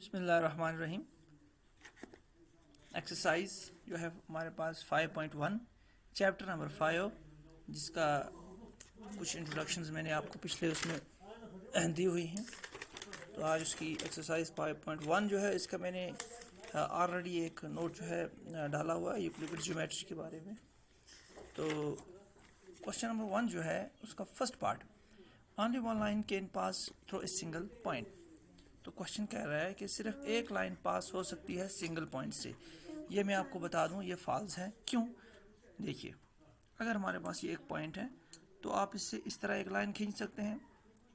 बिस्मिल्लाहिर्रहमानिर्रहीम। एक्सरसाइज जो है हमारे पास 5.1 चैप्टर नंबर 5, जिसका कुछ इंट्रोडक्शंस मैंने आपको पिछले उसमें दी हुई हैं। तो आज उसकी एक्सरसाइज 5.1 जो है, इसका मैंने ऑलरेडी एक नोट जो है डाला हुआ है यूक्लिड ज्योमेट्री के बारे में। तो क्वेश्चन नंबर 1 जो है उसका first part, only one line can pass through a single point. तो क्वेश्चन कह रहा है कि सिर्फ एक लाइन पास हो सकती है सिंगल पॉइंट से। ये मैं आपको बता दूं, ये फॉल्स है। क्यों? देखिए, अगर हमारे पास ये एक पॉइंट है तो आप इससे इस तरह एक लाइन खींच सकते हैं,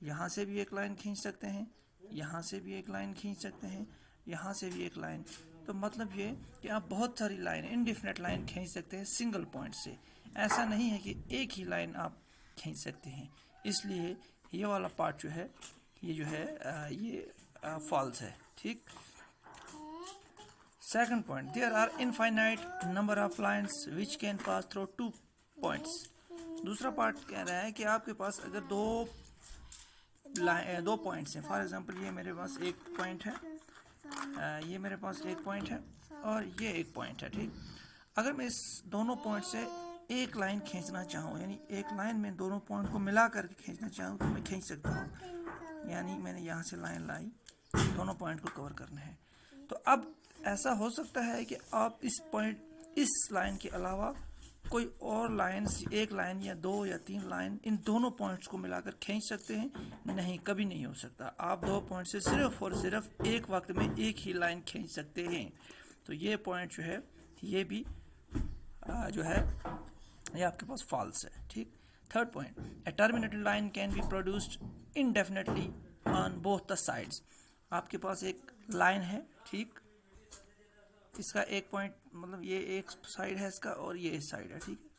यहाँ से भी एक लाइन खींच सकते हैं, यहाँ से भी एक लाइन खींच सकते हैं, यहाँ से भी एक लाइन। तो मतलब ये कि आप बहुत सारी लाइन, इनडिफिनिट लाइन खींच सकते हैं सिंगल पॉइंट से। ऐसा नहीं है कि एक ही लाइन आप खींच सकते हैं। इसलिए ये वाला पार्ट जो है ये फॉल्स है। ठीक। Second point, there are infinite number of lines which can pass through two points. दूसरा पार्ट कह रहा है कि आपके पास अगर दो पॉइंट्स हैं, फॉर एग्जांपल ये मेरे पास एक पॉइंट है, ये मेरे पास एक पॉइंट है और ये एक पॉइंट है। ठीक। अगर मैं इस दोनों पॉइंट से एक लाइन खींचना चाहूँ, यानी एक लाइन में दोनों पॉइंट को मिला करके खींचना चाहूँ, तो मैं खींच सकता हूँ। यानी मैंने यहाँ से लाइन लाई, दोनों पॉइंट को कवर करना है। तो अब ऐसा हो सकता है कि आप इस लाइन के अलावा कोई और लाइन, एक लाइन या दो या तीन लाइन, इन दोनों पॉइंट्स को मिलाकर खींच सकते हैं। नहीं, कभी नहीं हो सकता। आप दो पॉइंट से सिर्फ और सिर्फ एक वक्त में एक ही लाइन खींच सकते हैं। तो ये पॉइंट जो है ये भी जो है ये आपके पास फॉल्स है। ठीक। Third point, A terminated line can be produced indefinitely on both the sides. आपके पास एक लाइन है, ठीक, इसका एक पॉइंट, मतलब ये एक साइड है इसका और ये इस साइड है। ठीक है,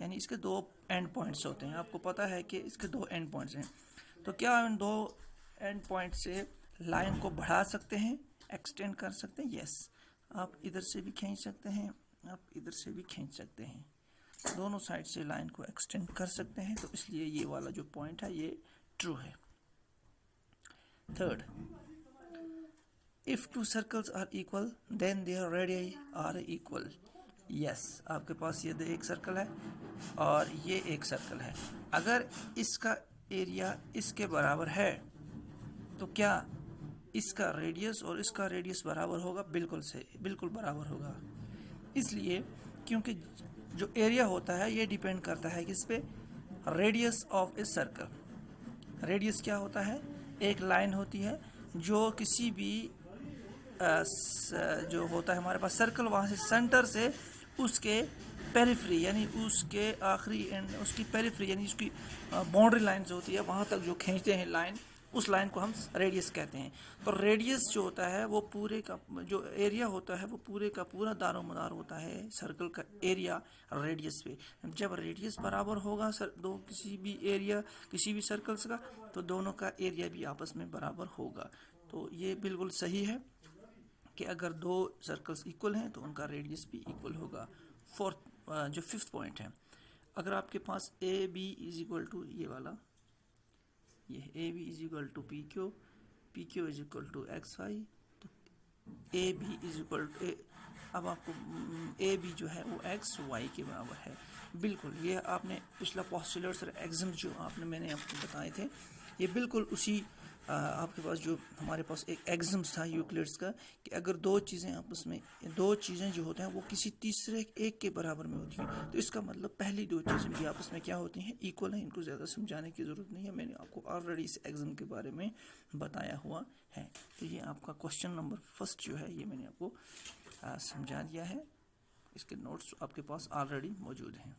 यानी इसके दो एंड पॉइंट्स होते हैं। आपको पता है कि इसके दो एंड पॉइंट्स हैं। तो क्या इन दो एंड पॉइंट से लाइन को बढ़ा सकते हैं, एक्सटेंड कर सकते हैं? यस, आप इधर से भी खींच सकते हैं, आप इधर से भी खींच सकते हैं, दोनों साइड से लाइन को एक्सटेंड कर सकते हैं। तो इसलिए ये वाला जो पॉइंट है ये ट्रू है। Third, if two circles are equal then their radius are equal. Yes, आपके पास ये एक सर्कल है और ये एक सर्कल है। अगर इसका एरिया इसके बराबर है तो क्या इसका रेडियस और इसका रेडियस बराबर होगा? बिल्कुल सही, बिल्कुल बराबर होगा। इसलिए क्योंकि जो एरिया होता है ये डिपेंड करता है किस पे? Radius of a circle. Radius क्या होता है? एक लाइन होती है जो किसी भी जो होता है हमारे पास सर्कल, वहाँ से सेंटर से उसके पेरिफ्री, यानी उसके आखिरी एंड, उसकी पेरिफ्री यानी उसकी बाउंड्री लाइन जो होती है वहाँ तक जो खींचते हैं लाइन, उस लाइन को हम रेडियस कहते हैं। तो रेडियस जो होता है वो पूरे का जो एरिया होता है वो पूरे का पूरा दारोमदार होता है सर्कल का एरिया रेडियस पे। जब रेडियस बराबर होगा दो किसी भी एरिया, किसी भी सर्कल्स का, तो दोनों का एरिया भी आपस में बराबर होगा। तो ये बिल्कुल सही है कि अगर दो सर्कल्स इक्वल हैं तो उनका रेडियस भी इक्वल होगा। फोर्थ, जो फिफ्थ पॉइंट है, अगर आपके पास A B is equal to ये वाला, ये A B is equal to P Q is equal to X Y, तो A B is equal to अब आपको ए बी जो है वो एक्स वाई के बराबर है। बिल्कुल, ये आपने पिछला पोस्टुलेट्स और एग्जाम जो मैंने आपको बताए थे, ये बिल्कुल उसी आपके पास जो हमारे पास एक एग्जाम्स था यूक्लिड्स का, कि अगर दो चीज़ें आपस में, दो चीज़ें जो होते हैं वो किसी तीसरे एक के बराबर में होती हैं, तो इसका मतलब पहली दो चीज़ें भी आपस में क्या होती हैं? इक्वल हैं। इनको ज़्यादा समझाने की ज़रूरत नहीं है, मैंने आपको ऑलरेडी इस एग्जाम के बारे में बताया हुआ है। तो ये आपका क्वेश्चन नंबर फर्स्ट जो है ये मैंने आपको समझा दिया है। इसके नोट्स आपके पास ऑलरेडी मौजूद हैं।